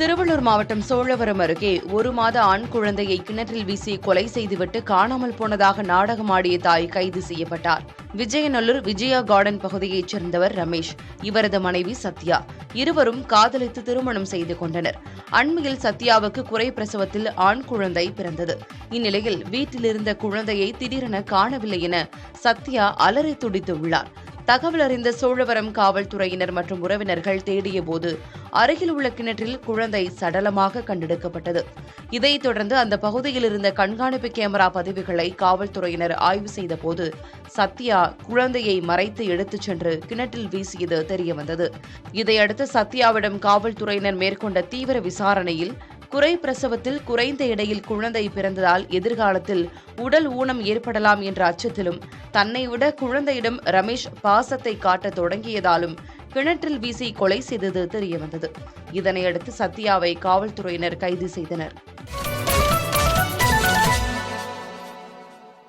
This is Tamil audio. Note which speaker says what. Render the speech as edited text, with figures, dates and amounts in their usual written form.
Speaker 1: திருவள்ளூர் மாவட்டம் சோழவரம் அருகே 1 மாத ஆண் குழந்தையை கிணற்றில் வீசி கொலை செய்துவிட்டு காணாமல் போனதாக நாடகமாடிய தாய் கைது செய்யப்பட்டார். விஜயநல்லூர் விஜயா கார்டன் பகுதியைச் சேர்ந்தவர் ரமேஷ், இவரது மனைவி சத்யா. இருவரும் காதலித்து திருமணம் செய்து கொண்டனர். அண்மையில் சத்யாவுக்கு குறை பிரசவத்தில் ஆண் குழந்தை பிறந்தது. இந்நிலையில் வீட்டில் இருந்த குழந்தையை திடீரென காணவில்லை என சத்யா அலறி துடித்துள்ளார். தகவல் அறிந்த சோழவரம் காவல்துறையினர் மற்றும் உறவினர்கள் தேடியபோது அருகில் உள்ள கிணற்றில் குழந்தை சடலமாக கண்டெடுக்கப்பட்டது. இதைத் தொடர்ந்து அந்த பகுதியில் இருந்த கண்காணிப்பு கேமரா பதிவுகளை காவல்துறையினர் ஆய்வு செய்தபோது சத்யா குழந்தையை மறைத்து எடுத்துச் சென்று கிணற்றில் வீசியது தெரியவந்தது. இதையடுத்து சத்யாவிடம் காவல்துறையினர் மேற்கொண்ட தீவிர விசாரணையில் குறை பிரசவத்தில் குறைந்த எடையில் குழந்தை பிறந்ததால் எதிர்காலத்தில் உடல் ஊனம் ஏற்படலாம் என்ற அச்சத்திலும் தன்னை விட குழந்தையிடம் ரமேஷ் பாசத்தை காட்ட தொடங்கியதாலும் கிணற்றில் வீசி கொலை செய்தது தெரியவந்தது. இதனையடுத்து சத்யாவை காவல்துறையினர் கைது செய்தனர்.